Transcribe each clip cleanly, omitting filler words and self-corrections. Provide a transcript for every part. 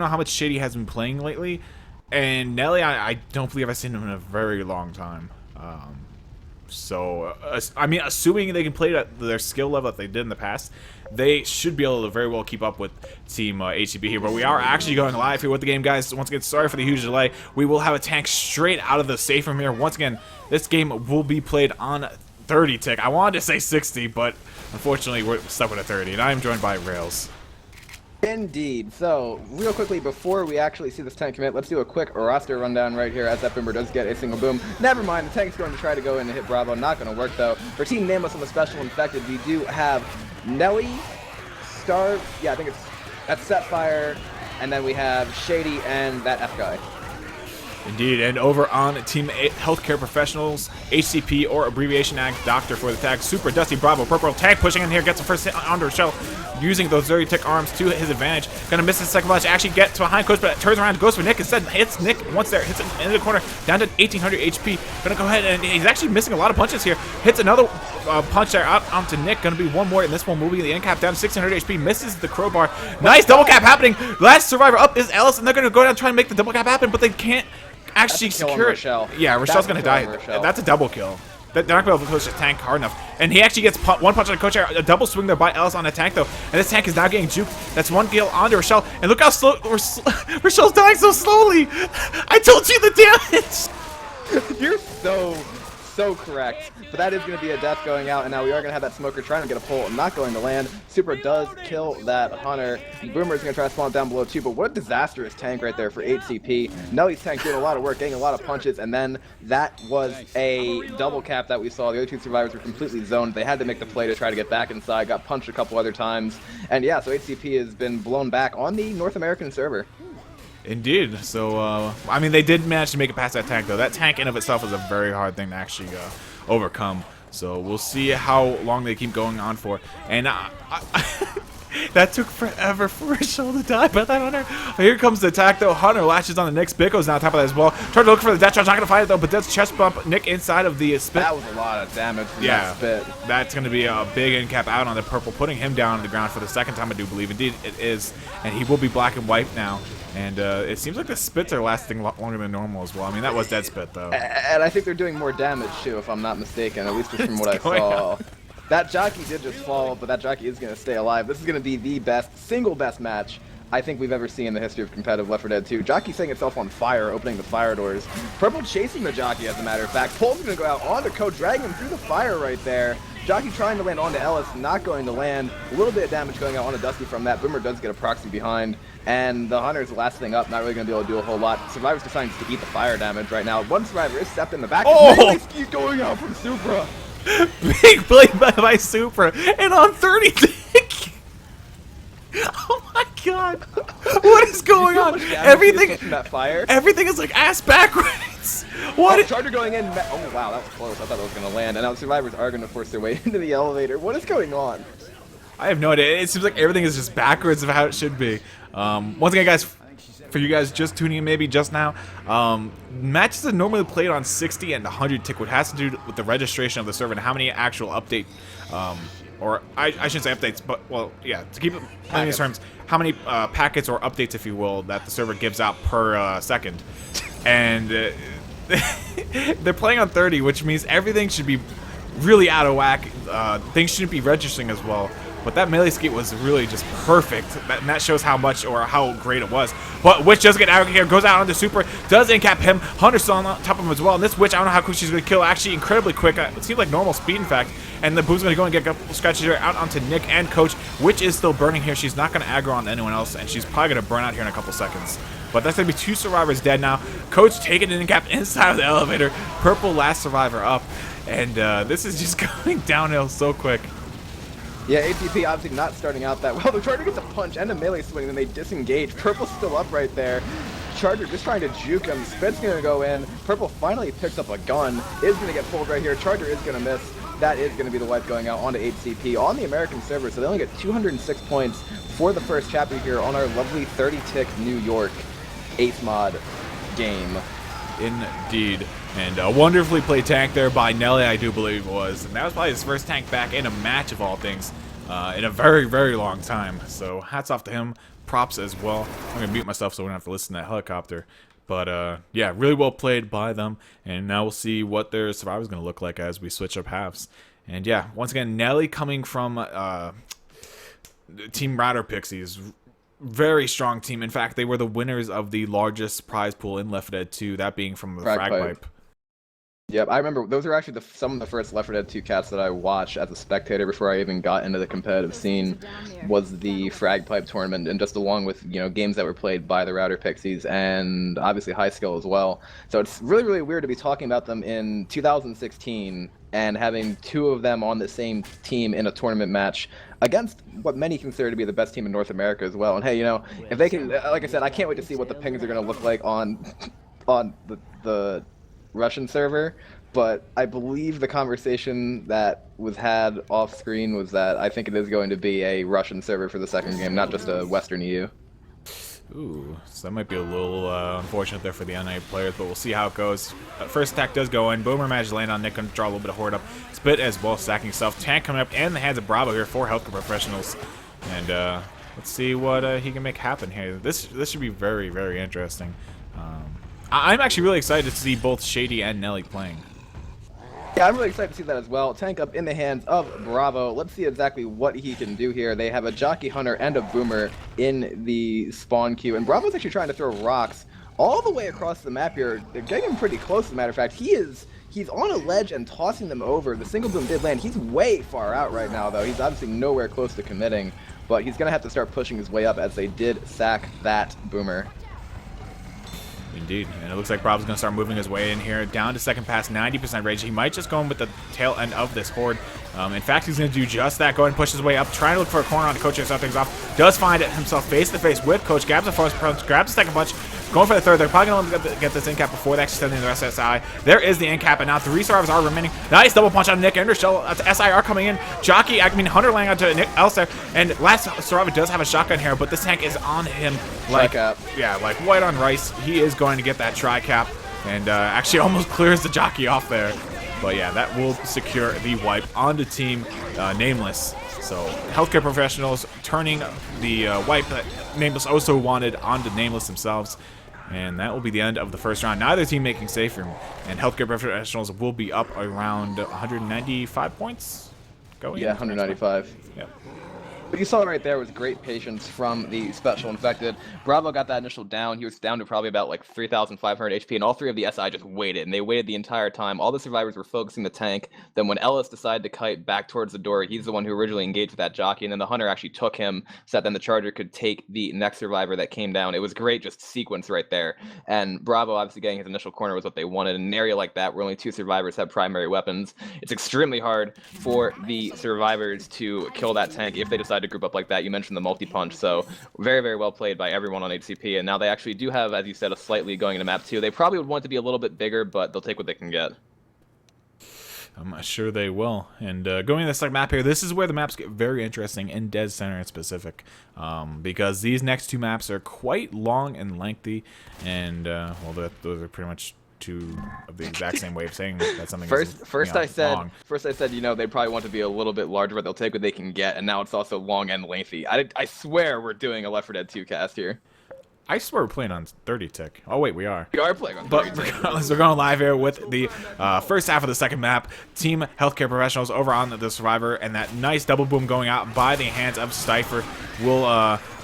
know how much Shady has been playing lately, and Nelly, I don't believe I've seen him in a very long time. I mean, assuming they can play at their skill level that they did in the past, they should be able to very well keep up with Team HCP here. But we are actually going live here with the game, guys. Once again, sorry for the huge delay. We will have a tank straight out of the safe room here. Once again, this game will be played on 30 tick. I wanted to say 60, but unfortunately, we're stuck with a 30, and I am joined by Rails. Indeed. So, real quickly, before we actually see this tank commit, let's do a quick roster rundown right here as that boomer does get a single boom. Never mind, the tank's going to try to go in and hit Bravo. Not going to work, though. For Team Nameless on the Special Infected, we do have Nelly, Star, yeah, I think that's Setfire, and then we have Shady and that F guy. Indeed, and over on Team Healthcare Professionals, HCP, or abbreviation Doctor for the tag, Super Dusty Bravo, Purple Tag pushing in here, gets the first hit onto Rochelle, using those dirty tick arms to his advantage. Gonna miss his second punch, actually get to behind Coach, but turns around, goes for Nick instead, hits Nick once there, hits him into the corner, down to 1800 HP. Gonna go ahead, and he's actually missing a lot of punches here. Hits another punch there out onto Nick, gonna be one more, and this one will be the end cap, down to 1600 HP, misses the crowbar. Nice double cap happening. Last survivor up is Ellis, and they're gonna go down and try and make the double cap happen, but they can't actually secure it. Yeah, Rochelle's gonna die. That's a double kill. They're not gonna be able to push the tank hard enough. And he actually gets one punch on the coach, a double swing there by Ellis on the tank though. And this tank is now getting juked. That's one kill onto Rochelle. And look how slow Rochelle's dying so slowly. I told you the damage. You're so correct. But that is going to be a death going out, and now we are going to have that smoker trying to get a pull, not going to land. Super does kill that hunter. Boomer is going to try to spawn down below too, but what a disastrous tank right there for HCP. Nelly's tank doing a lot of work, getting a lot of punches, and then that was a double cap that we saw. The other two survivors were completely zoned. They had to make the play to try to get back inside, got punched a couple other times, and yeah, so HCP has been blown back on the North American server. Indeed. So, I mean, they did manage to make it past that tank, though. That tank in of itself is a very hard thing to actually overcome. So we'll see how long they keep going on for. And that took forever for Rochelle to die, but that Hunter. Here comes the attack, though. Hunter lashes on the Nick. Bicko's now on top of that as well. Trying to look for the death charge. Not going to find it, though, but does chest bump Nick inside of the spit. That was a lot of damage from that spit. That's going to be a big end cap out on the purple, putting him down on the ground for the second time, I do believe. Indeed, it is. And he will be black and white now. And it seems like the spits are lasting longer than normal as well. I mean, that was dead spit, though. And I think they're doing more damage, too, if I'm not mistaken, at least from what I saw. That jockey did just fall, but that jockey is going to stay alive. This is going to be the single best match I think we've ever seen in the history of competitive Left 4 Dead 2. Jockey setting itself on fire, opening the fire doors. Purple chasing the jockey, as a matter of fact. Pole's going to go out onto Code, dragging him through the fire right there. Jockey trying to land onto Ellis, not going to land. A little bit of damage going out onto Dusty from that. Boomer does get a proxy behind. And the Hunter's the last thing up, not really going to be able to do a whole lot. Survivor's deciding to eat the fire damage right now. One survivor is stepped in the back. Oh! He's going out from Supra. Big play by Supra. And on 30 tick. Oh my god. What is going on? Everything is like ass backwards. What? Charger going in. Oh wow, that was close. I thought that was going to land. And now survivors are going to force their way into the elevator. What is going on? I have no idea. It seems like everything is just backwards of how it should be. Once again, guys, for you guys just tuning in maybe just now, matches are normally played on 60 and 100 tick, what has to do with the registration of the server and how many actual update, or I shouldn't say updates, but, well, yeah, to keep it in these terms, how many packets or updates, if you will, that the server gives out per second. And they're playing on 30, which means everything should be really out of whack. Things shouldn't be registering as well. But that melee skate was really just perfect, and that shows how much or how great it was. But Witch does get out here, goes out onto Super, does incap him. Hunter's still on top of him as well. And this Witch, I don't know how quick she's going to kill. Actually, incredibly quick. It seems like normal speed, in fact. And the Boom's going to go and get a couple scratches here out onto Nick and Coach. Witch is still burning here. She's not going to aggro on anyone else, and she's probably going to burn out here in a couple seconds. But that's going to be two survivors dead now. Coach taking an incap inside of the elevator. Purple last survivor up. And this is just going downhill so quick. Yeah, HCP obviously not starting out that well. The Charger gets a punch and a melee swing, and then they disengage. Purple's still up right there. Charger just trying to juke him. Spit's going to go in. Purple finally picks up a gun. Is going to get pulled right here. Charger is going to miss. That is going to be the wipe going out onto HCP on the American server. So they only get 206 points for the first chapter here on our lovely 30-tick New York 8th mod game. Indeed. And a wonderfully played tank there by Nelly, I do believe it was. And that was probably his first tank back in a match of all things in a very, very long time. So hats off to him. props as well. I'm going to mute myself so we don't have to listen to that helicopter. But, yeah, really well played by them. And now we'll see what their survivor's going to look like as we switch up halves. And, yeah, once again, Nelly coming from Team Router Pixies. Very strong team. In fact, they were the winners of the largest prize pool in Left 4 Dead 2, that being from the frag pipe. Yep, I remember those are actually some of the first Left 4 Dead 2 cats that I watched as a spectator before I even got into the competitive scene. Was the frag pipe tournament, and just along with games that were played by the Router Pixies and obviously High Skill as well. So it's really weird to be talking about them in 2016 and having two of them on the same team in a tournament match against what many consider to be the best team in North America as well. And hey, if they can, like I said, I can't wait to see what the pings are going to look like on the Russian server, but I believe the conversation that was had off screen was that I think it is going to be a Russian server for the second game, not just a Western EU. Ooh, so that might be a little unfortunate there for the unnamed players, but we'll see how it goes. First attack does go in. Boomer managed to land on Nick and draw a little bit of horde up. Spit as well, stacking himself. Tank coming up in the hands of Bravo here for healthcare professionals. And let's see what he can make happen here. This should be very interesting. I'm actually really excited to see both Shady and Nelly playing. Yeah, I'm really excited to see that as well. Tank up in the hands of Bravo. Let's see exactly what he can do here. They have a Jockey Hunter and a Boomer in the spawn queue, and Bravo's actually trying to throw rocks all the way across the map here. They're getting him pretty close, as a matter of fact. He's on a ledge and tossing them over. The single boom did land. He's way far out right now, though. He's obviously nowhere close to committing, but he's going to have to start pushing his way up as they did sack that Boomer. Indeed, and it looks like Bravo's going to start moving his way in here, down to second pass, 90% rage. He might just go in with the tail end of this horde. In fact, he's going to do just that, go ahead and push his way up, trying to look for a corner on the Coach and start things off. Does find it himself face-to-face with Coach, grabs the first punch, grabs the second punch, going for the third. They're probably going to get this end cap before they actually send in the rest of SI. There is the end cap, and now 3 survivors are remaining. Nice double punch on Nick Endershell. SIR coming in. Hunter laying onto Nick Elster, and last survivor does have a shotgun here, but this tank is on him like white on rice. He is going to get that tri-cap, and actually almost clears the jockey off there. But yeah, that will secure the wipe onto Team Nameless. So healthcare professionals turning the wipe that Nameless also wanted onto Nameless themselves. And that will be the end of the first round. Neither team making safe room, and healthcare professionals will be up around 195 points. Going. Yeah, 195. Yeah. What you saw right there was great patience from the Special Infected. Bravo got that initial down. He was down to probably about like 3,500 HP, and all 3 of the SI just waited, and they waited the entire time. All the survivors were focusing the tank. Then when Ellis decided to kite back towards the door, he's the one who originally engaged with that jockey, and then the Hunter actually took him so that then the Charger could take the next survivor that came down. It was great just sequence right there. And Bravo obviously getting his initial corner was what they wanted. In an area like that where only 2 survivors have primary weapons, it's extremely hard for the survivors to kill that tank if they decide to group up like that. You mentioned the multi-punch, so very well played by everyone on HCP, and now they actually do have, as you said, a slightly going into map 2. They probably would want it to be a little bit bigger, but they'll take what they can get. I'm sure they will. And going to this map here, this is where the maps get very interesting in Dead Center in specific, because these next 2 maps are quite long and lengthy, and well, those are pretty much 2 of the exact same way of saying that something first I said long. They probably want to be a little bit larger, but they'll take what they can get, and now it's also long and lengthy. I swear we're doing a Left 4 Dead 2 cast here. I swear we're playing on 30 tick. Oh wait, we are. We are playing on 30 tick. But regardless, we're going live here with the first half of the second map. Team Healthcare Professionals over on the Survivor, and that nice double boom going out by the hands of Stifer will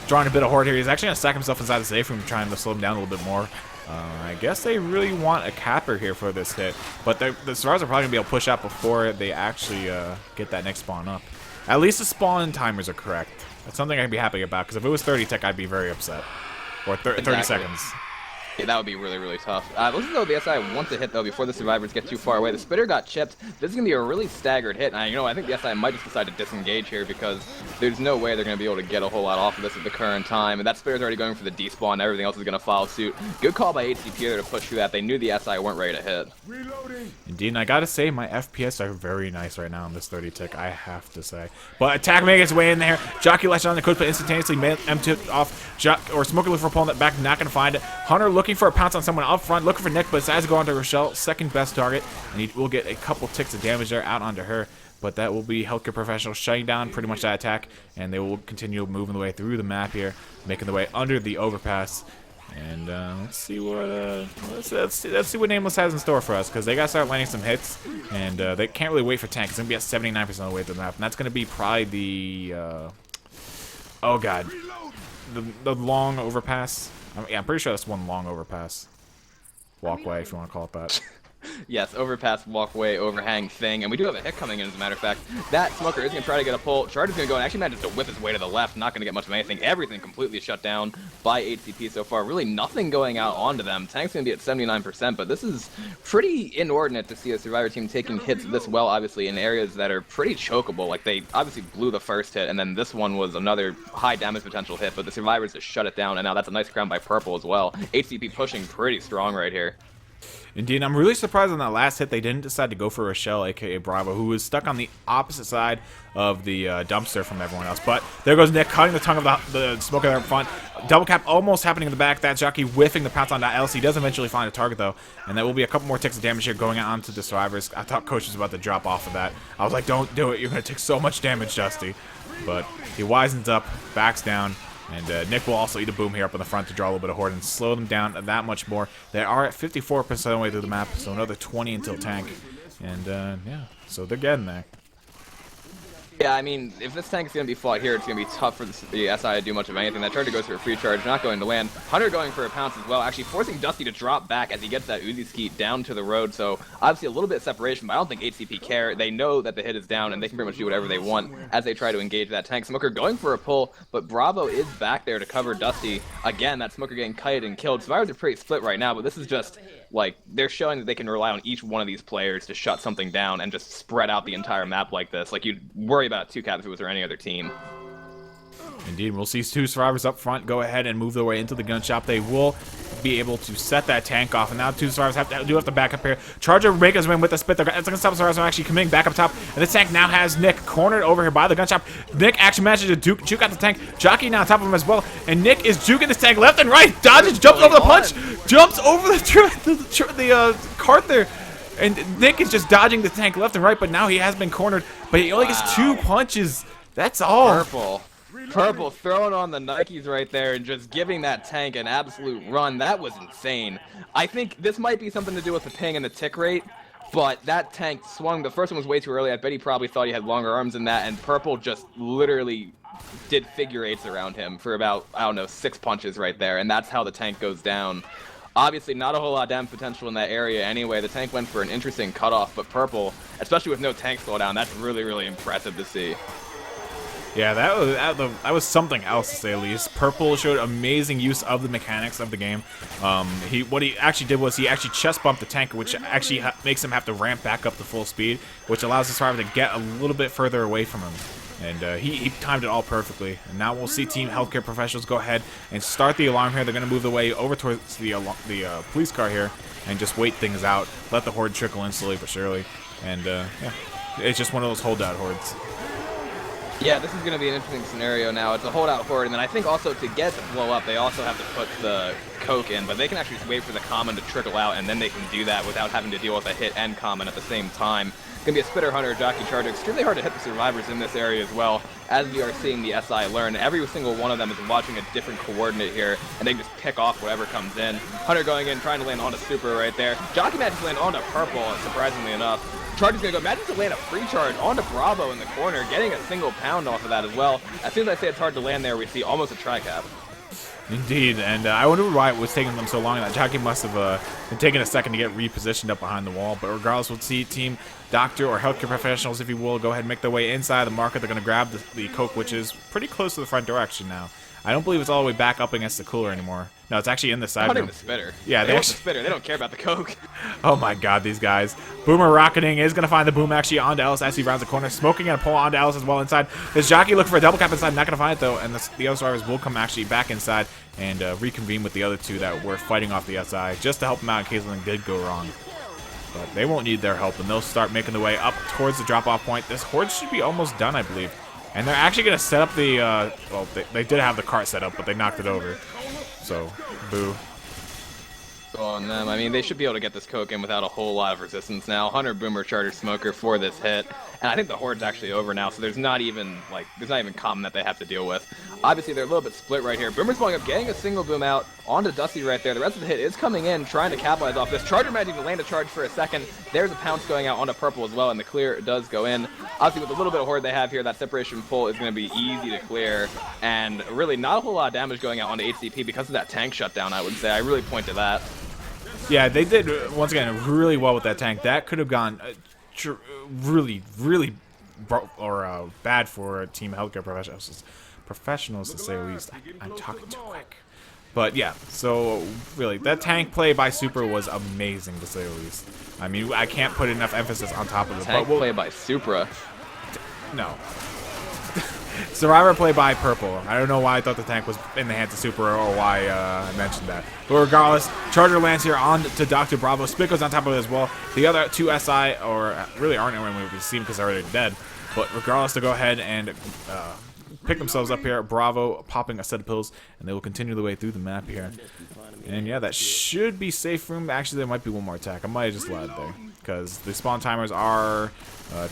draw in a bit of horde here. He's actually going to stack himself inside the safe room, trying to slow him down a little bit more. I guess they really want a capper here for this hit, but the survivors are probably going to be able to push out before they actually get that next spawn up. At least the spawn timers are correct. That's something I can be happy about, because if it was 30 tick, I'd be very upset. Or 30 seconds. Yeah, that would be really tough. Looks as though the SI wants to hit, though, before the survivors get too far away. The Spitter got chipped. This is going to be a really staggered hit. And I think the SI might just decide to disengage here, because there's no way they're going to be able to get a whole lot off of this at the current time. And that Spitter's already going for the despawn. Everything else is going to follow suit. Good call by HCP there to push through that. They knew the SI weren't ready to hit. Reloading. Indeed, and I gotta say, my FPS are very nice right now on this 30 tick, I have to say. But attack making its way in there. Jockey latched on the coach, but instantaneously M-tipped off. Smoker looking for a pulling that back, not gonna find it. Hunter looking for a pounce on someone up front, looking for Nick, but decides to go onto Rochelle, second best target, and he will get a couple ticks of damage there out onto her. but that will be healthcare professionals shutting down pretty much that attack, and they will continue moving the way through the map here, making the way under the overpass. And let's see what let's see what Nameless has in store for us, because they gotta start landing some hits, and they can't really wait for tank. It's gonna be at 79% of the way through the map, and that's gonna be probably the oh god, the long overpass. Yeah, I'm pretty sure that's one long overpass. Walkway, if you want to call it that. Yes, overpass, walkway, overhang thing, and we do have a hit coming in, as a matter of fact. That Smoker is going to try to get a pull. Charge is going to go and actually manages to whip his way to the left, not going to get much of anything. Everything completely shut down by HCP so far. Really nothing going out onto them. Tank's going to be at 79%, but this is pretty inordinate to see a Survivor team taking hits this well, obviously, in areas that are pretty chokeable. Like, they obviously blew the first hit, and then this one was another high damage potential hit, but the Survivors just shut it down, and now that's a nice crown by Purple as well. HCP pushing pretty strong right here. Indeed, I'm really surprised on that last hit they didn't decide to go for Rochelle, aka Bravo, who was stuck on the opposite side of the dumpster from everyone else. But there goes Nick, cutting the tongue of the smoker there up front. Double cap almost happening in the back. That jockey whiffing the pounce on that Else. He does eventually find a target, though. And that will be a couple more ticks of damage here going on to the Survivors. I thought Coach was about to drop off of that. I was like, don't do it. You're going to take so much damage, Dusty. But he wisens up, backs down. And Nick will also eat a boom here up in the front to draw a little bit of horde and slow them down that much more. They are at 54% of the way through the map, so another 20 until tank. And yeah, so they're getting there. Yeah, I mean, if this tank is going to be fought here, it's going to be tough for the SI to do much of anything. That charger goes for a free charge, not going to land. Hunter going for a pounce as well, actually forcing Dusty to drop back as he gets that Uzi skeet down to the road. So obviously a little bit of separation, but I don't think HCP care. They know that the hit is down, and they can pretty much do whatever they want as they try to engage that tank. Smoker going for a pull, but Bravo is back there to cover Dusty. Again, that Smoker getting kited and killed. Survivors are pretty split right now, but this is just, like, they're showing that they can rely on each one of these players to shut something down and just spread out the entire map like this. Like, you'd worry about 2-cap if it was any other team. Indeed, we'll see two Survivors up front go ahead and move their way into the gun shop. They will be able to set that tank off, and now two Survivors do have to back up here. Charger make his way with the spit. It's going to stop Survivors from actually coming back up top, and this tank now has Nick cornered over here by the gun shop. Nick actually manages to juke out the tank. Jockey now on top of him as well, and Nick is juking this tank left and right. Dodges, jumps over the punch, jumps over the cart there. And Nick is just dodging the tank left and right, but now he has been cornered. But he only gets 2 punches. That's all. Purple throwing on the Nikes right there and just giving that tank an absolute run. That was insane. I think this might be something to do with the ping and the tick rate, but that tank swung. The first one was way too early. I bet he probably thought he had longer arms than that, and Purple just literally did figure eights around him for about, I don't know, 6 punches right there, and that's how the tank goes down. Obviously, not a whole lot of damage potential in that area anyway. The tank went for an interesting cutoff, but Purple, especially with no tank slowdown, that's really, really impressive to see. Yeah, that was something else to say the least. Purple showed amazing use of the mechanics of the game. What he actually did was he actually chest bumped the tank, which actually makes him have to ramp back up to full speed, which allows the Survivor to get a little bit further away from him. And he timed it all perfectly. And now we'll see Team Healthcare Professionals go ahead and start the alarm here. They're going to move the way over towards the police car here and just wait things out. Let the horde trickle in slowly but surely. And yeah, it's just one of those holdout hordes. Yeah, this is going to be an interesting scenario now. It's a holdout horde, and then I think also to get the blow up, they also have to put the coke in, but they can actually wait for the common to trickle out, and then they can do that without having to deal with a hit and common at the same time. It's going to be a Spitter Hunter, Jockey Charger. Extremely hard to hit the Survivors in this area as well, as we are seeing the SI learn. Every single one of them is watching a different coordinate here, and they can just pick off whatever comes in. Hunter going in, trying to land onto Super right there. Jockey manages to land onto Purple, surprisingly enough. Charger's gonna go. Imagine to land a free charge onto Bravo in the corner, getting a single pound off of that as well. As soon as I say it's hard to land there, we see almost a tri-cap. Indeed, and I wonder why it was taking them so long. That jockey must have been taking a second to get repositioned up behind the wall. But regardless, we'll see Team Doctor or Healthcare Professionals, if you will, go ahead and make their way inside the market. They're going to grab the coke, which is pretty close to the front door actually now. I don't believe it's all the way back up against the cooler anymore. No, it's actually in the side room. The spitter. Yeah, they want the spitter. They don't care about the coke. Oh my god, these guys. Boomer rocketing is going to find the boom actually onto Ellis as he rounds the corner. Smoking and a pull onto Ellis as well inside. This jockey looking for a double cap inside. Not going to find it though. And the other Survivors will come actually back inside and reconvene with the other two that were fighting off the SI just to help them out in case something did go wrong. But they won't need their help, and they'll start making their way up towards the drop-off point. This horde should be almost done, I believe. And they're actually going to set up the, well, they did have the cart set up, but they knocked it over. So, boo. On them. I mean, they should be able to get this Coke in without a whole lot of resistance now. Hunter, Boomer, Charger, Smoker for this hit. And I think the Horde's actually over now, so there's not even common that they have to deal with. Obviously, they're a little bit split right here. Boomer's going up, getting a single boom out onto Dusty right there. The rest of the hit is coming in, trying to capitalize off this. Charger managing to land a charge for a second. There's a pounce going out onto Purple as well, and the clear does go in. Obviously, with a little bit of Horde they have here, that separation pull is going to be easy to clear. And really not a whole lot of damage going out onto HCP because of that tank shutdown, I would say. I really point to that. Yeah, they did, once again, really well with that tank. That could have gone really, really bad for team healthcare professionals, to say the least. I'm talking too quick. But yeah, so really, that tank play by Super was amazing, to say the least. I mean, I can't put enough emphasis on top of it. Tank play by Supra? No. Survivor play by Purple. I don't know why I thought the tank was in the hands of Super or why I mentioned that. But regardless, Charger lands here on to Dr. Bravo. Spit goes on top of it as well. The other two SI, or really aren't anywhere we see because they're already dead. But regardless, to go ahead and pick themselves up here. Bravo popping a set of pills, and they will continue the way through the map here. And yeah, that should be safe room. Actually, there might be one more attack. I might have just lied there because the spawn timers are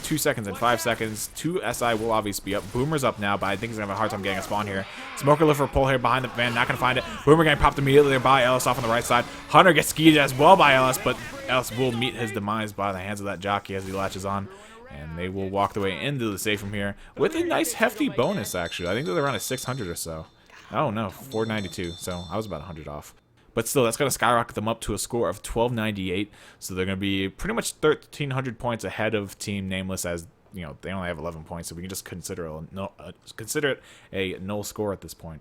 2 seconds and 5 seconds. 2 SI will obviously be up. Boomer's up now, but I think he's going to have a hard time getting a spawn here. Smoker lift for a pull here behind the van. Not going to find it. Boomer getting popped immediately there by Ellis off on the right side. Hunter gets skied as well by Ellis, but Ellis will meet his demise by the hands of that jockey as he latches on. And they will walk the way into the safe from here with a nice hefty bonus, actually. I think they're around a 600 or so. Oh, no, 492. So I was about 100 off. But still, that's going to skyrocket them up to a score of 1298. So they're going to be pretty much 1,300 points ahead of Team Nameless, as you know they only have 11 points. So we can just consider it a null score at this point.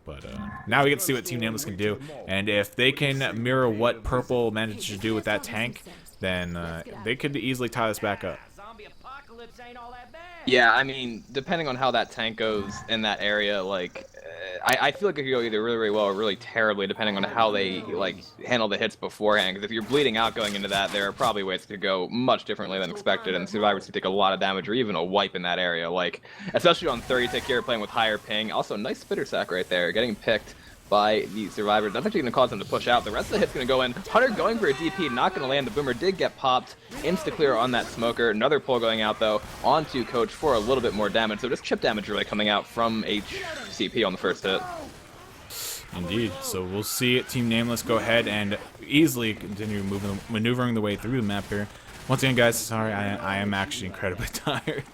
But now we get to see what Team Nameless can do. And if they can mirror what Purple managed to do with that tank, then they could easily tie this back up. Yeah, I mean, depending on how that tank goes in that area, like, I feel like it could go either really, really well or really terribly, depending on how they, like, handle the hits beforehand. Because if you're bleeding out going into that, there are probably ways to go much differently than expected, and survivors could take a lot of damage or even a wipe in that area. Like, especially on 30 tick here, playing with higher ping. Also, nice spitter sack right there, getting picked by the survivors. That's actually going to cause them to push out. The rest of the hit's going to go in. Hunter going for a DP, not going to land. The Boomer did get popped. Insta-clear on that Smoker. Another pull going out, though, onto Coach for a little bit more damage. So just chip damage really coming out from HCP on the first hit. Indeed. So we'll see Team Nameless go ahead and easily continue maneuvering the way through the map here. Once again, guys, sorry, I am actually incredibly tired.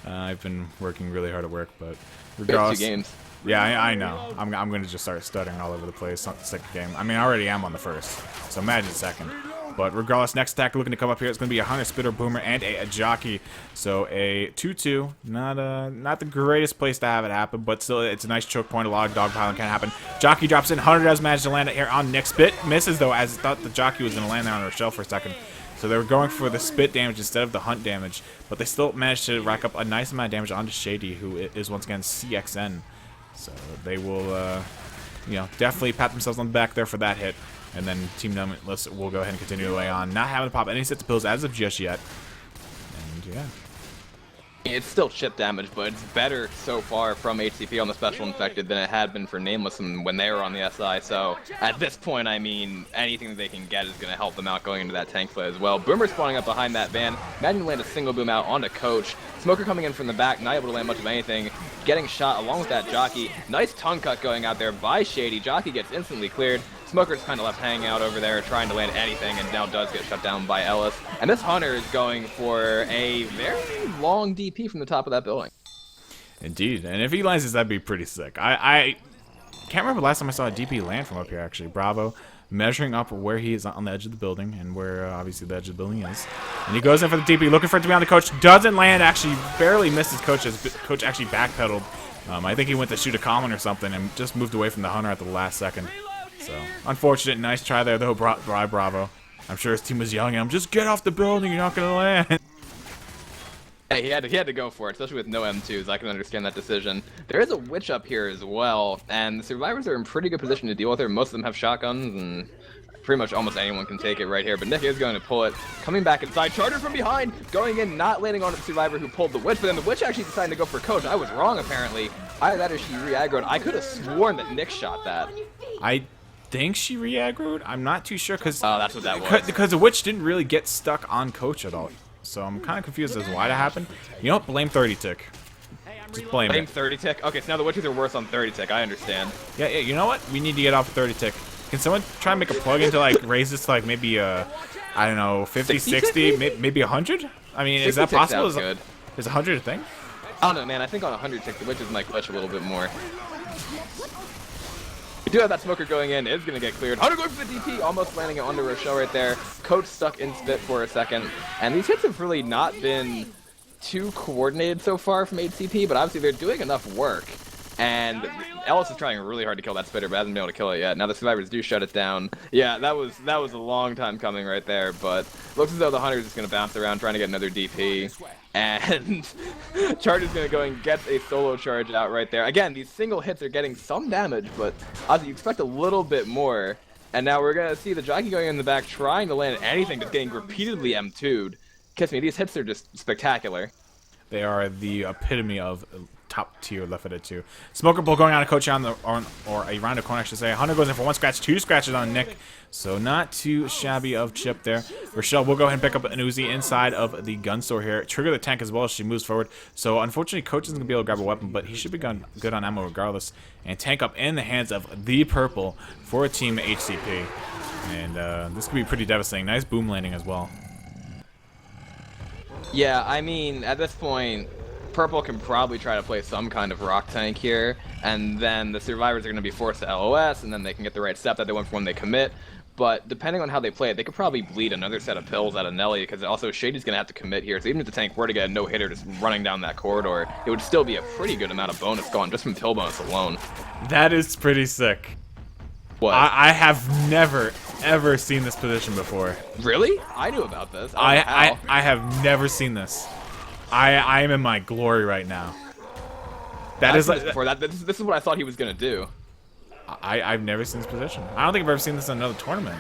I've been working really hard at work, but regardless. 2 games. Yeah, I know. I'm going to just start stuttering all over the place on the second game. I mean, I already am on the first, so imagine second. But regardless, next attack looking to come up here. It's going to be a Hunter, Spitter, Boomer, and a jockey. So a 2-2. Not the greatest place to have it happen, but still, it's a nice choke point. A lot of dogpiling can happen. Jockey drops in. Hunter does manage to land it here on Nick. Spit misses, though, as it thought the jockey was going to land there on Rochelle for a second. So they were going for the spit damage instead of the hunt damage, but they still managed to rack up a nice amount of damage onto Shady, who is once again CXN. So they will, you know, definitely pat themselves on the back there for that hit. And then Team Nameless will go ahead and continue the way on. Not having to pop any sets of pills as of just yet. And yeah. It's still chip damage, but it's better so far from HCP on the Special Infected than it had been for Nameless when they were on the SI. So at this point, I mean, anything that they can get is going to help them out going into that tank play as well. Boomer spawning up behind that van. Managing to land a single boom out onto Coach. Smoker coming in from the back, not able to land much of anything. Getting shot along with that Jockey. Nice tongue cut going out there by Shady. Jockey gets instantly cleared. Smoker's kind of left hanging out over there trying to land anything, and now does get shut down by Ellis. And this Hunter is going for a very long DP from the top of that building. Indeed, and if he lands this, that'd be pretty sick. I can't remember the last time I saw a DP land from up here, actually. Bravo measuring up where he is on the edge of the building, and where obviously the edge of the building is. And he goes in for the DP, looking for it to be on the Coach. Doesn't land, actually barely misses Coach, as Coach actually backpedaled. I think he went to shoot a common or something and just moved away from the Hunter at the last second. So, unfortunate. Nice try there, though, by Bravo. I'm sure his team was yelling at him, just get off the building, you're not going to land. Hey, he had to go for it, especially with no M2s. I can understand that decision. There is a witch up here as well, and the survivors are in pretty good position to deal with her. Most of them have shotguns, and pretty much almost anyone can take it right here. But Nick is going to pull it. Coming back inside, Charger from behind, going in, not landing on the survivor who pulled the witch, but then the witch actually decided to go for Coach. I was wrong, apparently. Either that or she re-aggroed. I could have sworn that Nick shot that. I think she re-aggroed. I'm not too sure because that's what that was. Because the witch didn't really get stuck on Coach at all. So I'm kind of confused as to why that happened. You know what? Blame 30 tick. Just blame Blame it. 30 tick. Okay, so now the witches are worse on 30 tick. I understand. Yeah. You know what? We need to get off 30 tick. Can someone try and make a plug-in to like raise this to like maybe I don't know, 50, 60, maybe 100? I mean, is that possible? Is 100 a thing? I don't know, man. I think on 100 tick, the witches might glitch a little bit more. We do have that smoker going in. It's going to get cleared. Hunter going for the DP, almost landing it onto Rochelle right there. Coach stuck in spit for a second. And these hits have really not been too coordinated so far from HCP, but obviously they're doing enough work. And Ellis is trying really hard to kill that spitter, but hasn't been able to kill it yet. Now the survivors do shut it down. Yeah, that was a long time coming right there, but looks as though the Hunter is just going to bounce around trying to get another DP. And Charge is going to go and get a solo charge out right there. Again, these single hits are getting some damage, but obviously you expect a little bit more. And now we're going to see the jockey going in the back trying to land anything, just getting repeatedly M2'd. Kiss me, these hits are just spectacular. They are the epitome of top tier Left 4 Dead 2. Smoker Bull going on a coach or around the corner, I should say. Hunter goes in for 1 scratch, 2 scratches on Nick. So not too shabby of chip there. Rochelle will go ahead and pick up an Uzi inside of the gun store here. Trigger the tank as well as she moves forward. So unfortunately, Coach isn't going to be able to grab a weapon, but he should be good on ammo regardless. And tank up in the hands of the purple for Team HCP. And this could be pretty devastating. Nice boom landing as well. Yeah, I mean, at this point, Purple can probably try to play some kind of rock tank here, and then the survivors are going to be forced to LOS, and then they can get the right step that they want for when they commit. But depending on how they play it, they could probably bleed another set of pills out of Nelly, because also Shady's going to have to commit here. So even if the tank were to get a no-hitter just running down that corridor, it would still be a pretty good amount of bonus gone just from pill bonus alone. That is pretty sick. What? I have never, ever seen this position before. Really? I knew about this. I have never seen this. I am in my glory right now. That is like before that. This is what I thought he was gonna do. I've never seen this position. I don't think I've ever seen this in another tournament.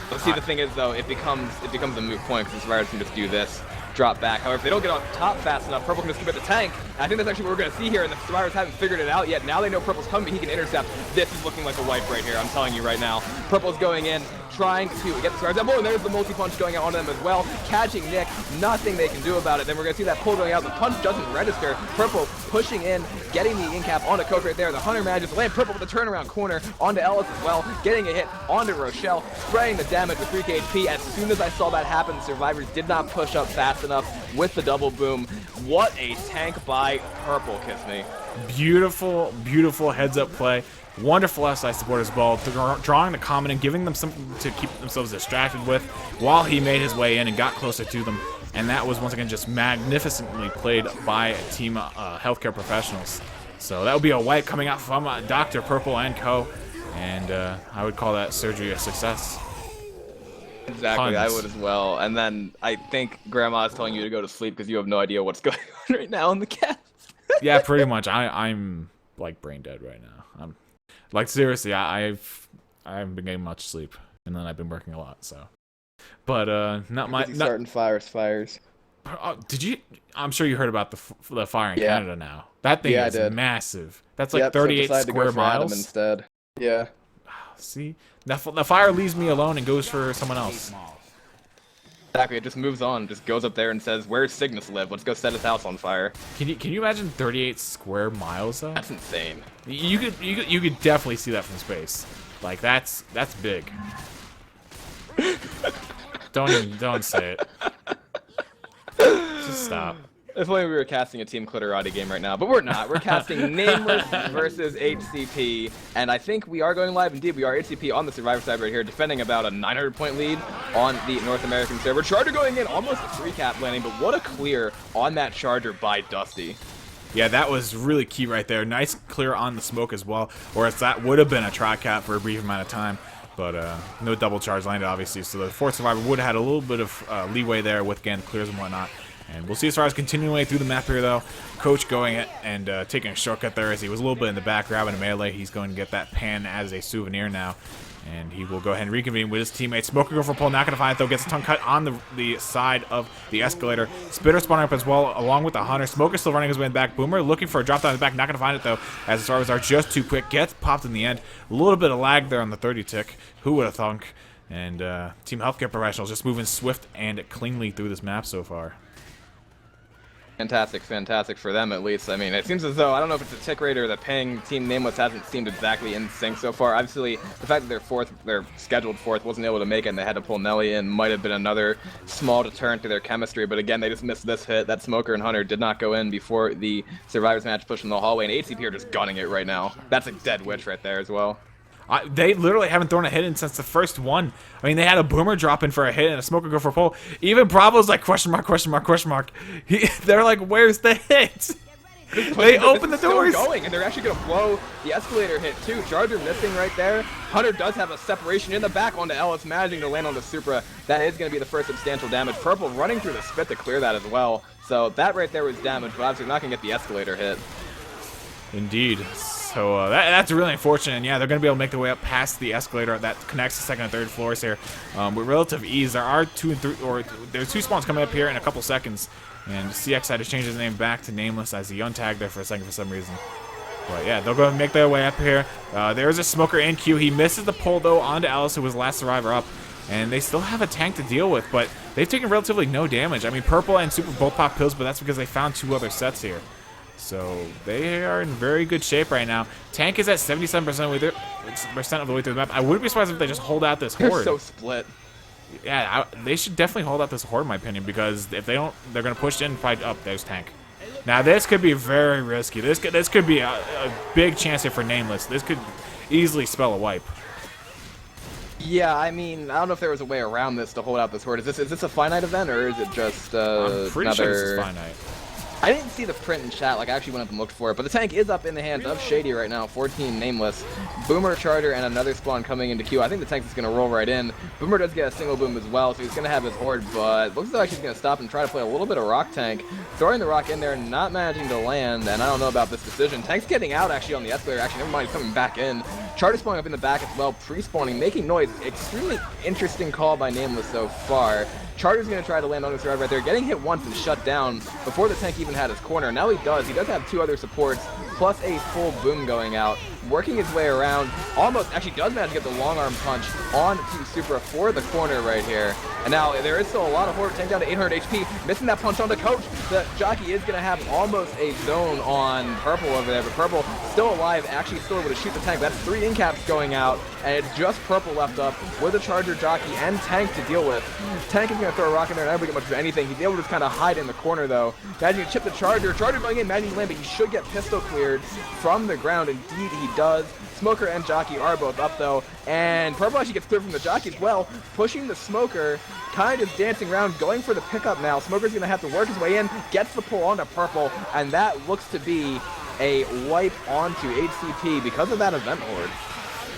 But see, the thing is though, it becomes a moot point because the survivors can just do this, drop back. However, if they don't get on top fast enough, Purple can just commit the tank. And I think that's actually what we're gonna see here. And the survivors haven't figured it out yet. Now they know Purple's coming. He can intercept. This is looking like a wipe right here. I'm telling you right now. Purple's going in, trying to get the survivors down. Oh, and there's the multi-punch going out on them as well. Catching Nick. Nothing they can do about it. Then we're gonna see that pull going out. The punch doesn't register. Purple pushing in, getting the in-cap onto Coach right there. The Hunter manages to land Purple with the turnaround corner onto Ellis as well. Getting a hit onto Rochelle. Spraying the damage with 3k HP. As soon as I saw that happen, the survivors did not push up fast enough with the double boom. What a tank by Purple, kiss me. Beautiful, beautiful heads-up play. Wonderful outside support as well, drawing the comment and giving them something to keep themselves distracted with while he made his way in and got closer to them. And that was once again just magnificently played by Team Healthcare Professionals. So that would be a wipe coming out from Dr. Purple and co. And I would call that surgery a success. Exactly, I would as well. And then I think Grandma is telling you to go to sleep because you have no idea what's going on right now in the cast. Yeah, pretty much. I'm like brain dead right now. I'm like seriously. I haven't been getting much sleep, and then I've been working a lot. So, but starting fires. Did you? I'm sure you heard about the fire in Canada now. That thing is massive. That's like 38 square miles. Instead. Yeah. See, the fire leaves me alone and goes for someone else. Exactly, it just moves on, just goes up there and says, "Where's Cygnus live? Let's go set his house on fire." Can you imagine 38 square miles though? That's insane. You could definitely see that from space. Like that's big. Don't say it. Just stop. If only we were casting a Team Clitorati game right now, but we're not. We're casting Nameless versus HCP, and I think we are going live. Indeed, we are. HCP on the Survivor side right here, defending about a 900-point lead on the North American server. Charger going in, almost a 3-cap landing, but what a clear on that Charger by Dusty. Yeah, that was really key right there. Nice clear on the smoke as well, or else that would have been a tri-cap for a brief amount of time. But no double charge landed, obviously, so the fourth survivor would have had a little bit of leeway there with, again, clears and whatnot. And we'll see as far as continuing through the map here, though. Coach going and taking a shortcut there as he was a little bit in the back, grabbing a melee. He's going to get that pan as a souvenir now. And he will go ahead and reconvene with his teammate. Smoker go for a pull, not going to find it though. Gets a tongue cut on the side of the escalator. Spitter spawning up as well, along with the Hunter. Smoker still running his way back. Boomer looking for a drop down in the back, not going to find it though, as the survivors are just too quick. Gets popped in the end. A little bit of lag there on the 30 tick. Who would have thunk? And Team Healthcare Professionals just moving swift and cleanly through this map so far. Fantastic, fantastic for them at least. I mean, it seems as though, I don't know if it's a tick rate or the ping, Team Nameless hasn't seemed exactly in sync so far. Obviously, the fact that their scheduled fourth wasn't able to make it and they had to pull Nelly in might have been another small deterrent to their chemistry, but again, they just missed this hit. That Smoker and Hunter did not go in before the Survivors match pushed in the hallway, and HCP are just gunning it right now. That's a dead witch right there as well. They literally haven't thrown a hit in since the first one. I mean, they had a Boomer drop in for a hit and a Smoker go for a pull. Even Bravo's like, question mark, question mark, question mark. They're like, where's the hit? They open the doors. Going, and they're actually going to blow the escalator hit too. Charger missing right there. Hunter does have a separation in the back onto Ellis, managing to land on the Supra. That is going to be the first substantial damage. Purple running through the spit to clear that as well. So that right there was damage, but obviously not going to get the escalator hit. Indeed. So that's really unfortunate. And yeah, they're going to be able to make their way up past the escalator that connects the second and third floors here with relative ease. There are there's two spawns coming up here in a couple seconds. And CX had to change his name back to Nameless as he untagged there for a second for some reason. But yeah, they'll go and make their way up here. There's a Smoker in queue. He misses the pull though onto Alice, who was the last survivor up. And they still have a tank to deal with, but they've taken relatively no damage. I mean, Purple and Super both pop pills, but that's because they found two other sets here. So they are in very good shape right now. Tank is at 77% of the way through the map. I wouldn't be surprised if they just hold out this horde. They're so split. Yeah, they should definitely hold out this horde, in my opinion, because if they don't, they're going to push in. Probably up. There's tank. Now this could be very risky. This could be a big chance here for Nameless. This could easily spell a wipe. Yeah, I mean, I don't know if there was a way around this to hold out this horde. Is this a finite event or is it just I'm pretty another... sure this is finite. I didn't see the print in chat, like I actually went up and looked for it, but the tank is up in the hands of Shady right now, 14 Nameless. Boomer, Charger, and another spawn coming into queue. I think the tank is going to roll right in. Boomer does get a single boom as well, so he's going to have his horde, but looks like he's going to stop and try to play a little bit of rock tank. Throwing the rock in there, not managing to land, and I don't know about this decision. Tank's getting out actually on the escalator, actually never mind, he's coming back in. Charger spawning up in the back as well, pre-spawning, making noise. Extremely interesting call by Nameless so far. Charger's going to try to land on his ride right there, getting hit once and shut down before the tank even had his corner. Now he does have two other supports, plus a full boom going out, working his way around, almost actually does manage to get the long arm punch on Team Supra for the corner right here. And now there is still a lot of horde, tank down to 800 HP, missing that punch on the coach. The jockey is going to have almost a zone on Purple over there, but Purple still alive, actually still able to shoot the tank. That's 3 incaps going out, and it's just Purple left up with a Charger, jockey, and tank to deal with. Tank is going to throw a rock in there and not able to get much of anything. He's able to just kind of hide in the corner though. Imagine you chip the Charger going in, imagine you land, but he should get pistol cleared from the ground. Indeed he does. Smoker and Jockey are both up though, and Purple actually gets cleared from the Jockey as well, pushing the Smoker, kind of dancing around, going for the pickup now. Smoker's going to have to work his way in, gets the pull onto Purple, and that looks to be a wipe onto HCP because of that event horde.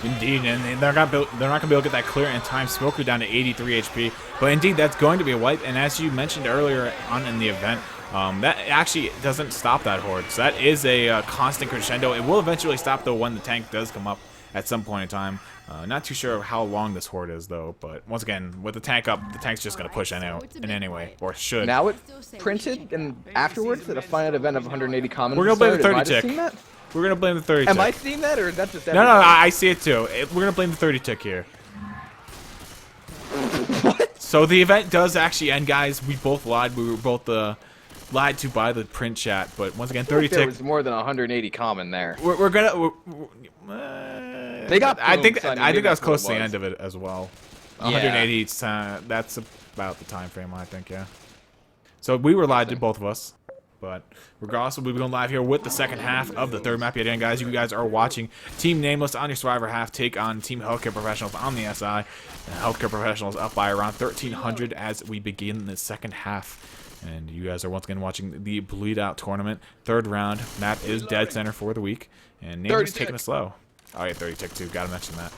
Indeed, and they're not going to be able to get that clear in time. Smoker down to 83 HP, but indeed that's going to be a wipe, and as you mentioned earlier on in the event, that actually doesn't stop that horde. So that is a constant crescendo. It will eventually stop though when the tank does come up at some point in time. Not too sure how long this horde is though, but once again, with the tank up, the tank's just going to push in anyway, or should. Now it's printed and afterwards at a finite event of 180 common. We're going to blame the 30 tick. We're going to blame the 30 tick. Am I seeing that or is that just everybody? No, I see it too. We're going to blame the 30 tick here. What? So the event does actually end, guys. We both lied. We were both lied to by the print chat, but once again, 30 tick. There was more than 180 common there. We're gonna. They got. I think that was close to the end of it as well. 180. That's about the time frame, I think. Yeah. So we were lied to, both of us. But regardless, we'll be going live here with the second half of the third map yet again, guys. You guys are watching Team Nameless on your Survivor half take on Team Healthcare Professionals on the SI. And Healthcare Professionals up by around 1,300 as we begin the second half. And you guys are once again watching the Bleed Out tournament. Third round. Map is dead center for the week. And Nameless taking it slow. Oh yeah, 30 tick too. Gotta mention that.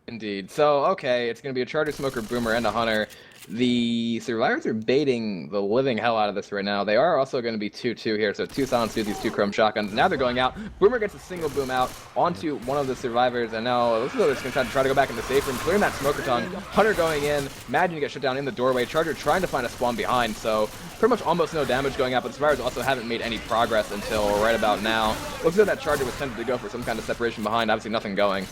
Indeed. So, okay, it's going to be a Charger, Smoker, Boomer, and a Hunter. The survivors are baiting the living hell out of this right now. They are also going to be 2-2 here, so 2 silence through these 2 chrome shotguns. Now they're going out. Boomer gets a single boom out onto one of the survivors, and now it looks as though they're just going to try to go back in the safe room, clearing that smoker tongue. Hunter going in. Imagine get shut down in the doorway. Charger trying to find a spawn behind, so pretty much almost no damage going out, but the survivors also haven't made any progress until right about now. Looks as though that Charger was tempted to go for some kind of separation behind. Obviously nothing going.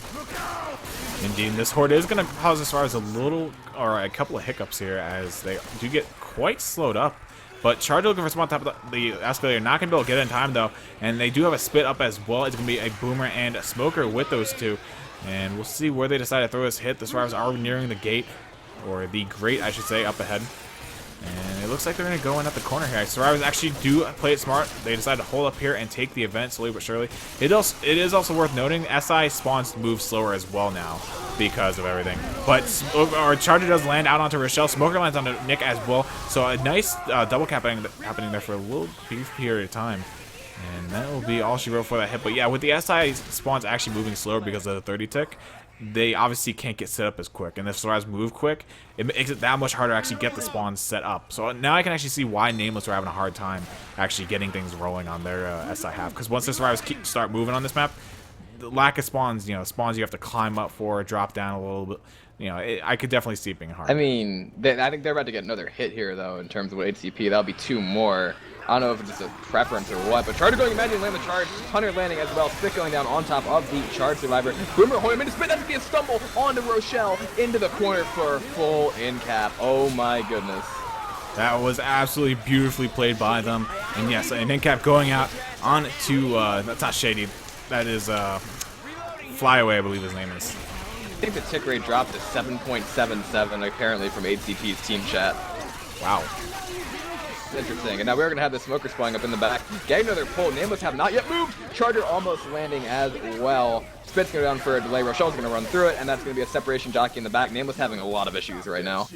Indeed, this horde is going to cause the survivors a couple of hiccups here as they do get quite slowed up. But Charger looking for someone on top of the escalator, not going to be able to get it in time though. And they do have a spit up as well. It's going to be a boomer and a smoker with those two. And we'll see where they decide to throw this hit. The survivors are nearing the gate, or the grate, I should say, up ahead. And it looks like they're going to go in at the corner here. Survivors actually do play it smart. They decide to hold up here and take the event slowly but surely. It is also worth noting SI spawns move slower as well now because of everything. But our Charger does land out onto Rochelle. Smoker lands onto Nick as well. So a nice double cap happening there for a little brief period of time. And that will be all she wrote for that hit. But yeah, with the SI spawns actually moving slower because of the 30 tick, they obviously can't get set up as quick. And if survivors move quick, it makes it that much harder to actually get the spawns set up. So now I can actually see why Nameless are having a hard time actually getting things rolling on their SI half. Because once the survivors start moving on this map, the lack of spawns, spawns you have to climb up for, drop down a little bit. I could definitely see it being hard. I mean, I think they're about to get another hit here, though, in terms of what HCP. That'll be 2 more. I don't know if it's just a preference or what, but Charger going, imagine land the charge. Hunter landing as well. Spit going down on top of the charge survivor. Boomer holding him into spit. That's going to be a stumble onto Rochelle into the corner for full in cap. Oh my goodness. That was absolutely beautifully played by them. And yes, an in cap going out onto, that's not Shady. That is Flyaway, I believe his name is. I think the tick rate dropped to 7.77 apparently from HCP's team chat. Wow. Interesting. And now we're going to have the smoker spawning up in the back. Getting another pull. Nameless have not yet moved. Charger almost landing as well. Spit's going to go down for a delay. Rochelle's going to run through it, and that's going to be a separation jockey in the back. Nameless having a lot of issues right now.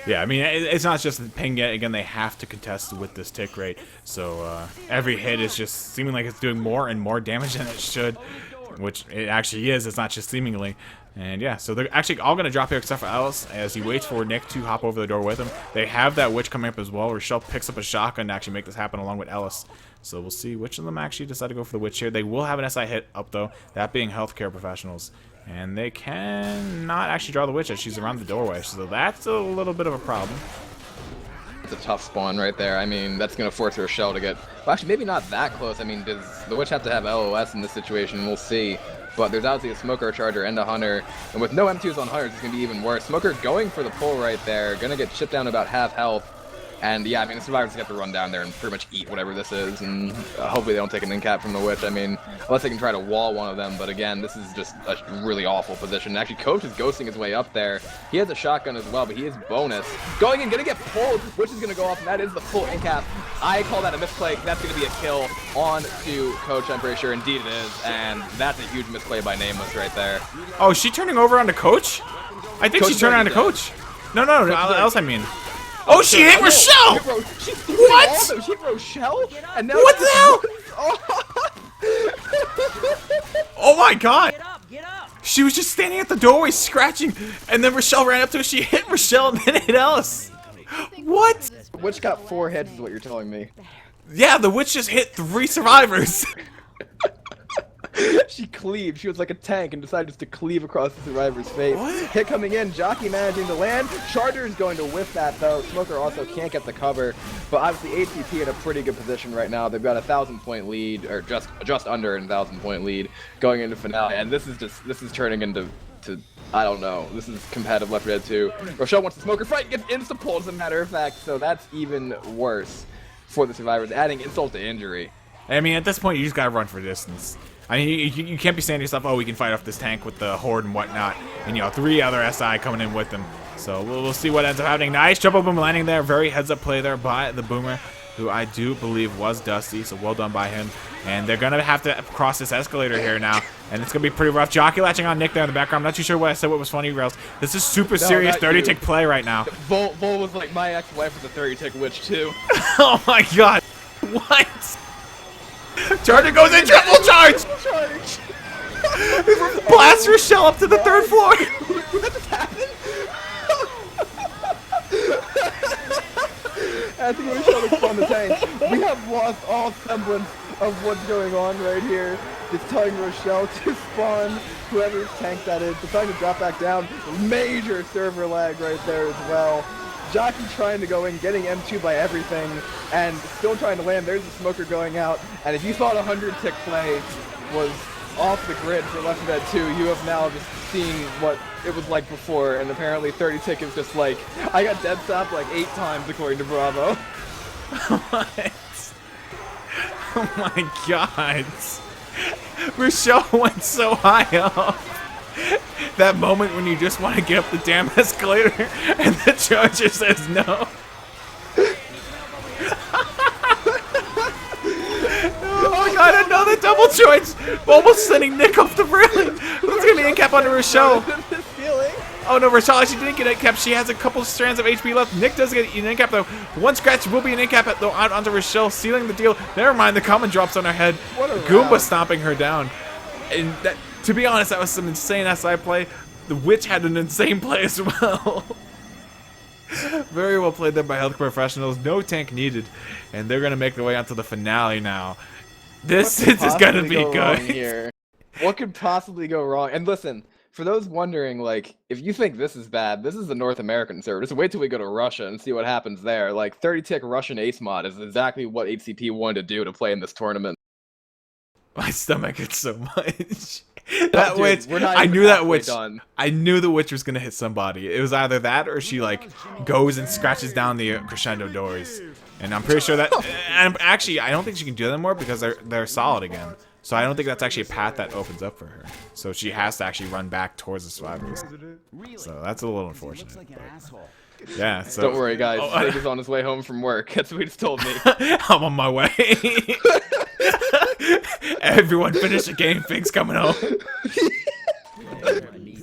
Yeah, I mean, it's not just ping yet. Again, they have to contest with this tick rate. So every hit is just seeming like it's doing more and more damage than it should, which it actually is. It's not just seemingly. And yeah, so they're actually all going to drop here except for Alice as he waits for Nick to hop over the door with him. They have that witch coming up as well. Rochelle picks up a shotgun to actually make this happen along with Ellis. So we'll see which of them actually decide to go for the witch here. They will have an SI hit up though, that being healthcare professionals. And they cannot actually draw the witch as she's around the doorway. So that's a little bit of a problem. It's a tough spawn right there. I mean, that's going to force Rochelle to get... Well, actually, maybe not that close. I mean, does the witch have to have LOS in this situation? We'll see. But there's obviously a Smoker, a Charger, and a Hunter. And with no M2s on Hunters, it's going to be even worse. Smoker going for the pull right there. Going to get chipped down to about half health. And yeah, I mean, the survivors have to run down there and pretty much eat whatever this is. And hopefully they don't take an in-cap from the witch. I mean, unless they can try to wall one of them. But again, this is just a really awful position. Actually, Coach is ghosting his way up there. He has a shotgun as well, but he is bonus. Going in, going to get pulled. Witch is going to go off, and that is the full in-cap. I call that a misplay. That's going to be a kill on to Coach, I'm pretty sure. Indeed it is. And that's a huge misplay by Nameless right there. Oh, is she turning over onto Coach? I think she's turning on to Coach. No, else I mean. Oh, she hit Rochelle! What? She hit Rochelle? And now what the hell? Oh my god! Get up! She was just standing at the doorway scratching, and then Rochelle ran up to her. She hit Rochelle and then hit Ellis. What? The witch got 4 hits is what you're telling me. Yeah, the witch just hit 3 survivors. She cleaved. She was like a tank and decided just to cleave across the survivor's face. What? Hit coming in. Jockey managing to land. Charger is going to whiff that though. Smoker also can't get the cover. But obviously HCP in a pretty good position right now. They've got a 1,000-point lead, or just under a 1,000-point lead going into finale. And this is turning into I don't know. This is competitive Left 4 Dead 2. Rochelle wants the Smoker fight, gets insta pull as a matter of fact. So that's even worse for the survivors, adding insult to injury. I mean, at this point, you just gotta run for distance. I mean, you can't be saying to yourself, oh, we can fight off this tank with the horde and whatnot. And, 3 other SI coming in with them. So we'll see what ends up happening. Nice triple boom landing there. Very heads-up play there by the Boomer, who I do believe was Dusty. So well done by him. And they're going to have to cross this escalator here now. And it's going to be pretty rough. Jockey latching on Nick there in the background. I'm not too sure what I said what was funny, Rails. This is super serious 30-tick play right now. Vol was like my ex-wife with a 30-tick witch, too. Oh, my God. What? Charger goes in, triple charge! Blast Rochelle up to the 3rd floor! What just happened? Anthony Rochelle to spawn the tank. We have lost all semblance of what's going on right here. It's telling Rochelle to spawn whoever's tank that is. It's trying to drop back down. Major server lag right there as well. Jockey trying to go in, getting M2 by everything, and still trying to land. There's the smoker going out. And if you thought 100 tick play was off the grid for Left 4 Dead 2, you have now just seen what it was like before. And apparently 30 tick is just like, I got dead stopped like 8 times according to Bravo. What? Oh my god. Rochelle went so high up. That moment when you just want to get up the damn escalator and the charger says no. Oh my god, another double choice! Almost sending Nick off the railing. Who's gonna be in cap onto Rochelle? Oh no, Rochelle actually didn't get in cap. She has a couple strands of HP left. Nick does get an in cap though. One scratch will be an in cap though out onto Rochelle, sealing the deal. Never mind, the common drops on her head. Goomba stomping her down. And that, to be honest, that was some insane SI play. The Witch had an insane play as well. Very well played there by health professionals. No tank needed. And they're going to make their way onto the finale now. This is going to be good. Here? What could possibly go wrong? And listen, for those wondering, like, if you think this is bad, this is the North American server. Just wait till we go to Russia and see what happens there. Like, 30-tick Russian ace mod is exactly what HCP wanted to do to play in this tournament. My stomach hurts so much. That dude, witch, I knew that witch. Done. I knew the witch was gonna hit somebody. It was either that or she like goes and scratches down the crescendo doors. And I'm pretty sure that. And actually, I don't think she can do that anymore because they're solid again. So I don't think that's actually a path that opens up for her. So she has to actually run back towards the survivors. So that's a little unfortunate. But yeah. So don't worry, guys. Nick is on his way home from work. That's what he just told me. I'm on my way. Everyone finish the game. Fig's coming home.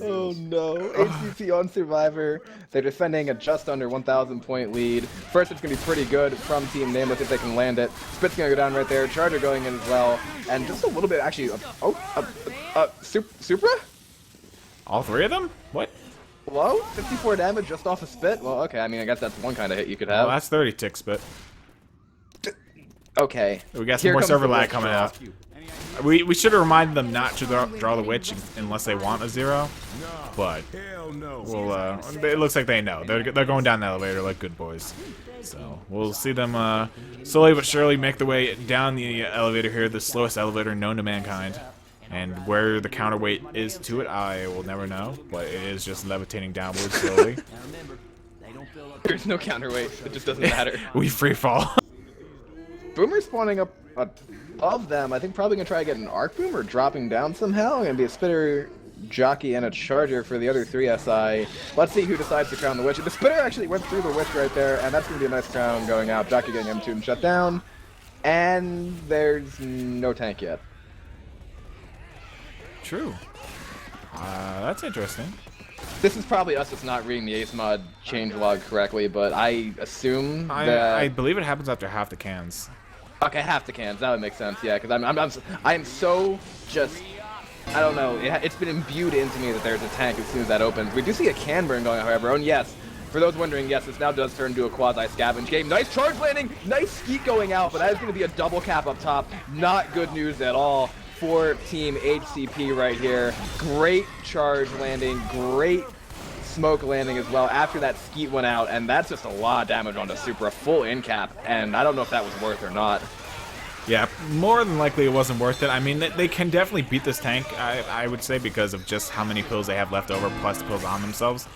Oh no. HCP on Survivor. They're defending a just under 1,000 point lead. First, it's going to be pretty good from Team Nameless if they can land it. Spit's going to go down right there. Charger going in as well. And just a little bit actually. Supra? All three of them? What? Hello? 54 damage just off a Spit? Well, okay. I mean, I guess that's one kind of hit you could have. Well, that's 30 tick Spit. Okay. We got some more server lag coming out. We should have reminded them not to draw the witch unless they want a 0. But we'll, it looks like they know. They're going down the elevator like good boys. So we'll see them slowly but surely make their way down the elevator here, the slowest elevator known to mankind. And where the counterweight is to it, I will never know. But it is just levitating downwards slowly. There's no counterweight. It just doesn't matter. We free fall. Boomer spawning up above them. I think probably gonna try to get an arc boomer dropping down somehow. Gonna be a spitter, jockey, and a charger for the other 3 SI. Let's see who decides to crown the witch. The spitter actually went through the witch right there, and that's gonna be a nice crown going out. Jockey getting M2 and shut down. And there's no tank yet. True. That's interesting. This is probably us just not reading the ace mod changelog correctly, but I assume that I believe it happens after half the cans. Okay, half the cans. That would make sense. Yeah, because I'm so just. I don't know. It's been imbued into me that there's a tank as soon as that opens. We do see a can burn going, however. And yes, for those wondering, yes, this now does turn into a quasi scavenge game. Nice charge landing, nice skeet going out, but that is going to be a double cap up top. Not good news at all for Team HCP right here. Great charge landing, great smoke landing as well after that skeet went out, and that's just a lot of damage onto Supra, full in cap, and I don't know if that was worth or not. Yeah, more than likely it wasn't worth it. I mean, they can definitely beat this tank, I would say, because of just how many pills they have left over, plus the pills on themselves.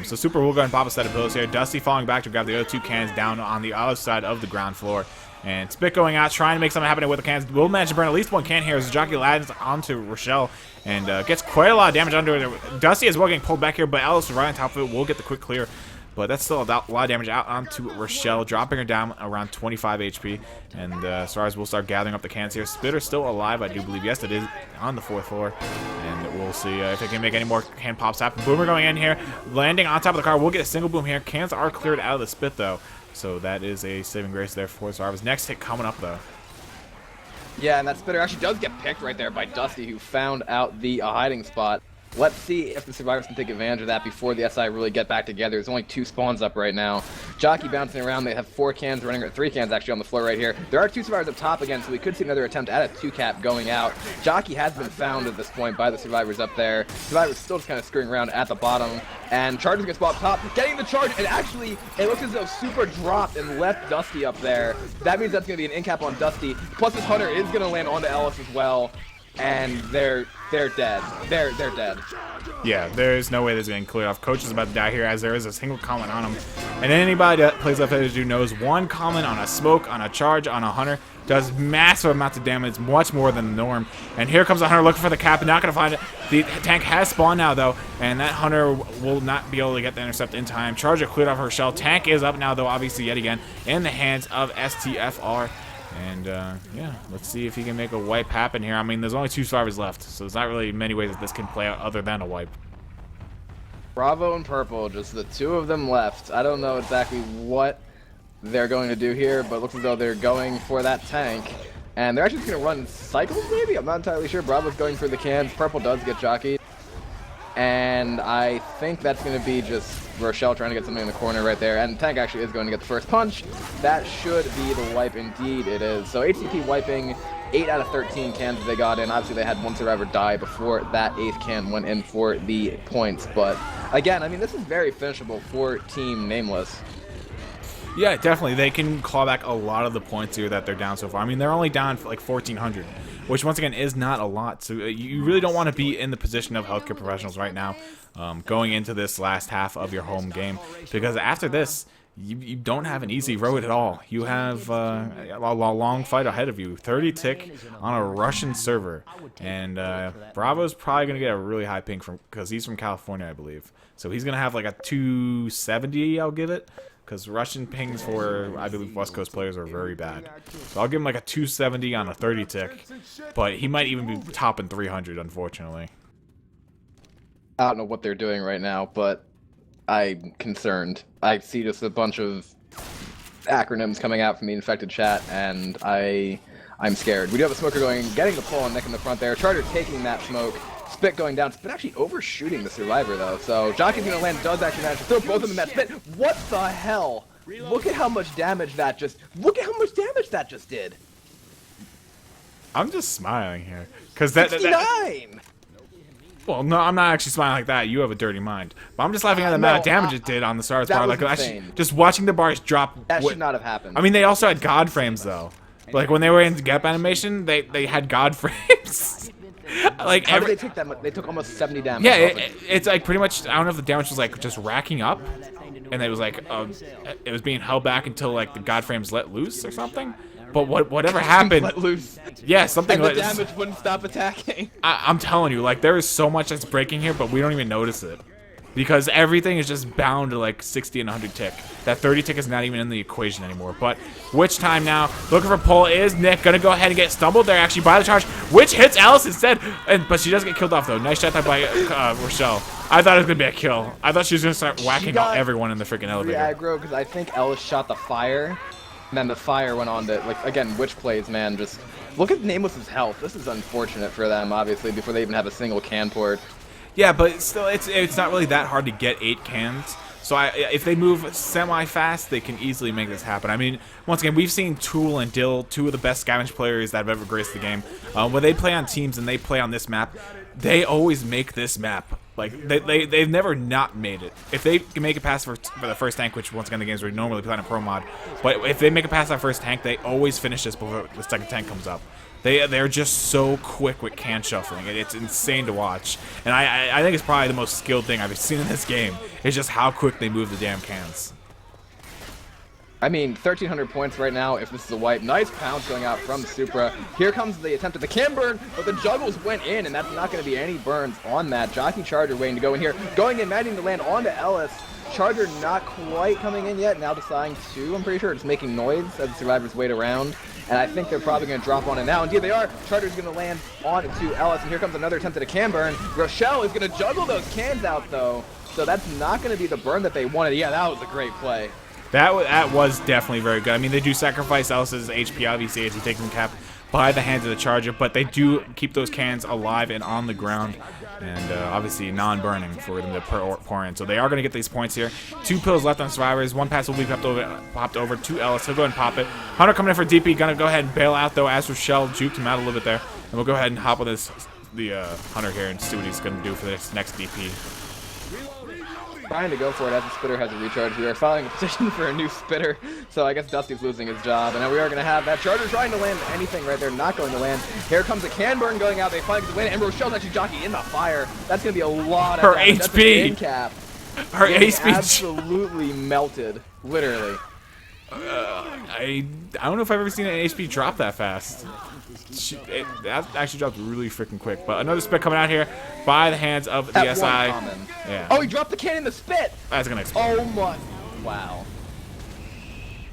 So Supra will go and pop a set of pills here. Dusty falling back to grab the other 2 cans down on the other side of the ground floor. And Spit going out, trying to make something happen with the cans. Will manage to burn at least 1 can here as Jockey lands onto Rochelle and gets quite a lot of damage under it. Dusty is well getting pulled back here, but Alice right on top of it will get the quick clear. But that's still a lot of damage out onto Rochelle, dropping her down around 25 HP. And Stars will start gathering up the cans here. Spitter's still alive, I do believe. Yes, it is on the 4th floor. And we'll see if they can make any more can pops happen. Boomer going in here, landing on top of the car. We'll get a single boom here. Cans are cleared out of the Spit, though. So that is a saving grace there for Zarva's. Next hit coming up, though. Yeah, and that spitter actually does get picked right there by Dusty, who found out the hiding spot. Let's see if the survivors can take advantage of that before the SI really get back together. There's only 2 spawns up right now. Jockey bouncing around. They have 4 cans running, or 3 cans actually on the floor right here. There are 2 survivors up top again, so we could see another attempt at a 2-cap going out. Jockey has been found at this point by the survivors up there. Survivors still just kind of screwing around at the bottom. And Charger's gonna spawn up top, getting the charge, and actually it looks as though Super dropped and left Dusty up there. That means that's gonna be an in-cap on Dusty. Plus this Hunter is gonna land onto Ellis as well. And they're dead. They're dead. Yeah, there's no way this is getting cleared off. Coach is about to die here as there is a single comment on him. And anybody that plays L4D2 knows one comment on a smoke, on a charge, on a Hunter does massive amounts of damage, much more than the norm. And here comes the Hunter looking for the cap, and not going to find it. The tank has spawned now, though, and that Hunter will not be able to get the intercept in time. Charger cleared off her shell. Tank is up now, though, obviously, yet again, in the hands of STFR. And, yeah, let's see if he can make a wipe happen here. I mean, there's only 2 survivors left, so there's not really many ways that this can play out other than a wipe. Bravo and Purple, just the 2 of them left. I don't know exactly what they're going to do here, but it looks as though they're going for that tank. And they're actually just going to run cycles, maybe? I'm not entirely sure. Bravo's going for the cans. Purple does get jockeyed. And I think that's going to be just Rochelle trying to get something in the corner right there. And Tank actually is going to get the first punch. That should be the wipe. Indeed it is. So HCP wiping 8 out of 13 cans that they got in. Obviously they had 1 survivor die before that 8th can went in for the points. But again, I mean, this is very finishable for Team Nameless. Yeah, definitely. They can claw back a lot of the points here that they're down so far. I mean, they're only down for like 1,400, which once again is not a lot. So you really don't want to be in the position of healthcare professionals right now going into this last half of your home game, because after this, you don't have an easy road at all. You have a long fight ahead of you. 30 tick on a Russian server. And Bravo's probably going to get a really high ping because he's from California, I believe. So he's going to have like a 270, I'll give it. Because Russian pings for, I believe, West Coast players are very bad. So I'll give him like a 270 on a 30 tick. But he might even be topping 300, unfortunately. I don't know what they're doing right now, but I'm concerned. I see just a bunch of acronyms coming out from the infected chat, and I'm scared. We do have a smoker going, getting the pull and Nick in the front there. Charter taking that smoke. Spit going down. Spit actually overshooting the survivor, though. So Jockey's going to land. Does actually manage to throw both of them in that Spit. What the hell? Look at how much damage that just... Look at how much damage that just did. I'm just smiling here. Because that... 69! Well, no, I'm not actually smiling like that. You have a dirty mind. But I'm just laughing at the amount of damage it did on the stars bar. Like, actually, just watching the bars drop... That should not have happened. I mean, they also had God frames, though. Like, when they were in gap animation, they had God frames. Like, how did they take that much? They took almost 70 damage. Yeah, it's like pretty much, I don't know if the damage was like just racking up, and it was like, it was being held back until like the God frames let loose or something. But whatever happened, let loose. Yeah, something and the like damage wouldn't stop attacking. I'm telling you, like, there is so much that's breaking here, but we don't even notice it. Because everything is just bound to like 60 and 100 tick. That 30 tick is not even in the equation anymore. But Witch time now. Looking for pull is Nick. Gonna go ahead and get stumbled there actually by the charge. Witch hits Alice instead. But she does get killed off though. Nice shot there by Rochelle. I thought it was gonna be a kill. I thought she was gonna start whacking out everyone in the freaking elevator. Aggro because I think Ellis shot the fire. And then the fire went on to, like, again, Witch plays, man. Just look at Nameless's health. This is unfortunate for them, obviously, before they even have a single can port. Yeah, but still, it's not really that hard to get 8 cans. So if they move semi-fast, they can easily make this happen. I mean, once again, we've seen Tool and Dill, 2 of the best Scavenge players that have ever graced the game. When they play on teams and they play on this map, they always make this map. Like, they've never not made it. If they can make it past for the first tank, which once again the games we normally play on a pro mod, but if they make it past that first tank, they always finish this before the second tank comes up. They're just so quick with can shuffling. It's insane to watch. And I think it's probably the most skilled thing I've seen in this game. It's just how quick they move the damn cans. I mean, 1,300 points right now if this is a wipe. Nice pounce going out from Supra. Here comes the attempt at the can burn, but the juggles went in, and that's not going to be any burns on that. Jockey Charger waiting to go in here. Going in, managing to land onto Ellis. Charger not quite coming in yet. Now deciding to, I'm pretty sure it's making noise as the survivors wait around. And I think they're probably going to drop on it now. And here they are. Charger's going to land on to Ellis. And here comes another attempt at a can burn. Rochelle is going to juggle those cans out, though. So that's not going to be the burn that they wanted. Yeah, that was a great play. That was definitely very good. I mean, they do sacrifice Ellis's HP, obviously, as he takes the cap. by the hands of the Charger, but they do keep those cans alive and on the ground, and obviously non-burning for them to pour in. So they are going to get these points here. 2 pills left on Survivors. 1 pass will be popped over to Ellis. He'll go ahead and pop it. Hunter coming in for DP. Going to go ahead and bail out, though, as Rochelle juked him out a little bit there. And we'll go ahead and hop on the Hunter here and see what he's going to do for this next DP. Trying to go for it as the spitter has a recharge. We are filing a petition for a new spitter, so I guess Dusty's losing his job. And now we are going to have that Charger trying to land anything right there, not going to land. Here comes a can burn going out. They finally get the win, and Rochelle's actually jockey in the fire. That's going to be a lot of her HP. Cap. Her HP absolutely melted, literally. I don't know if I've ever seen an HP drop that fast. That actually dropped really freaking quick. But another spit coming out here by the hands of the SI. Yeah. Oh, he dropped the can in the spit. That's gonna explode. Oh my! Wow.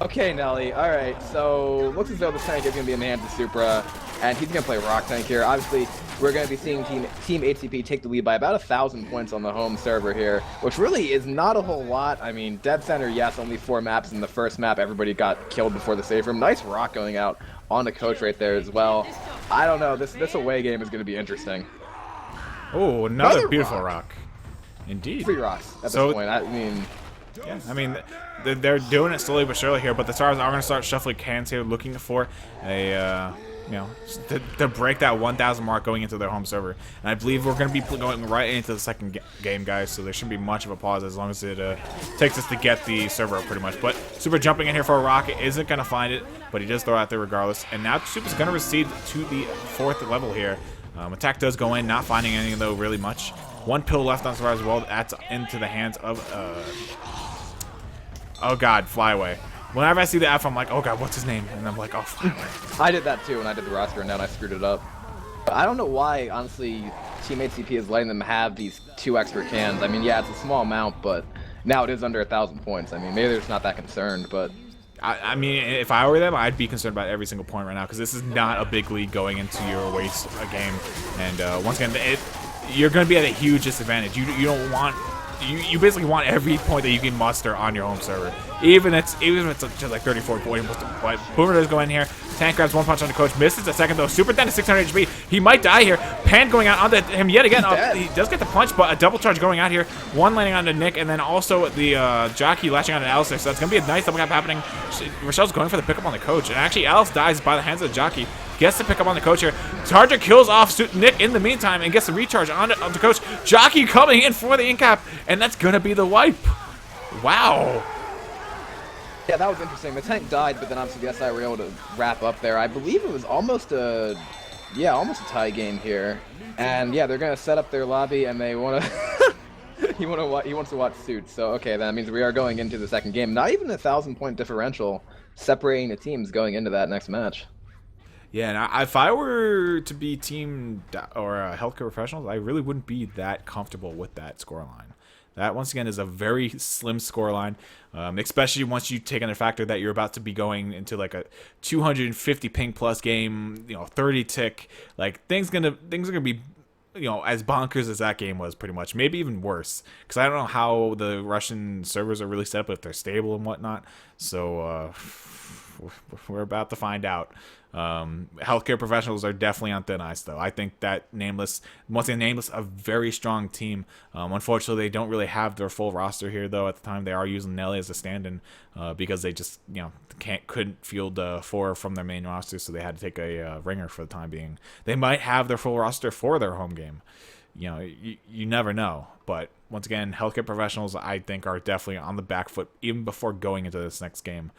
Okay, Nelly. All right. So looks as though the tank is gonna be in the hands of Supra, and he's gonna play Rock Tank here. Obviously, we're gonna be seeing Team HCP take the lead by about 1,000 points on the home server here, which really is not a whole lot. I mean, Dead Center, yes, only 4 maps. In the first map, everybody got killed before the safe room. Nice rock going out on the coach right there as well. I don't know. This away game is gonna be interesting. Oh, another beautiful rock. Indeed. 3 rocks at this point. I mean, yeah, I mean, they're doing it slowly but surely here, but the Stars are going to start shuffling cans here, looking for a, you know, to break that 1,000 mark going into their home server. And I believe we're going to be going right into the second game, guys, so there shouldn't be much of a pause as long as it takes us to get the server up pretty much. But Super jumping in here for a rocket isn't going to find it, but he does throw it out there regardless. And now Super's going to recede to the 4th level here. Attack does go in, not finding anything, though, really much. 1 pill left on Survivor as well. That's into the hands of, oh, God, Flyaway. Whenever I see the F, I'm like, oh, God, what's his name? And I'm like, oh, Flyaway. I did that, too, when I did the roster, and then I screwed it up. But I don't know why, honestly, Team HCP is letting them have these 2 extra cans. I mean, yeah, it's a small amount, but now it is under 1,000 points. I mean, maybe they're just not that concerned, but... I mean, if I were them, I'd be concerned about every single point right now because this is not a big lead going into your waste game. And once again, you're going to be at a huge disadvantage. You don't want... You basically want every point that you can muster on your home server, even if it's just like 34 points. But Boomer does go in here. Tank grabs 1 punch on the coach, misses a second though. Super down to 600 HP. He might die here. Pan going out onto him yet again. He does get the punch, but a double charge going out here. 1 landing onto Nick, and then also the jockey lashing onto Alice. So that's gonna be a nice double gap happening. Rochelle's going for the pickup on the coach, and actually Alice dies by the hands of the jockey. Gets the pick up on the coach here. Charger kills off Nick in the meantime and gets the recharge on the coach. Jockey coming in for the incap, and that's gonna be the wipe. Wow. Yeah, that was interesting. The tank died, but then obviously the SI were able to wrap up there. I believe it was almost a tie game here. And yeah, they're gonna set up their lobby, and they wanna he wants to watch Suits. So okay, that means we are going into the second game. Not even a 1,000-point differential separating the teams going into that next match. Yeah, and if I were to be team or healthcare professionals, I really wouldn't be that comfortable with that scoreline. That, once again, is a very slim scoreline, especially once you take into factor that you're about to be going into like a 250 ping plus game, 30 tick. Like things are gonna be, as bonkers as that game was, pretty much, maybe even worse. Because I don't know how the Russian servers are really set up, if they're stable and whatnot. So we're about to find out. Healthcare professionals are definitely on thin ice, though. I think that Nameless, once again, Nameless, a very strong team. Unfortunately, they don't really have their full roster here, though. At the time, they are using Nelly as a stand-in because they just, couldn't field 4 from their main roster, so they had to take a ringer for the time being. They might have their full roster for their home game. You never know. But once again, healthcare professionals, I think, are definitely on the back foot even before going into this next game.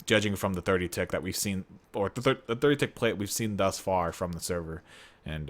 Judging from the 30 tick that we've seen, or the 30 tick play we've seen thus far from the server. And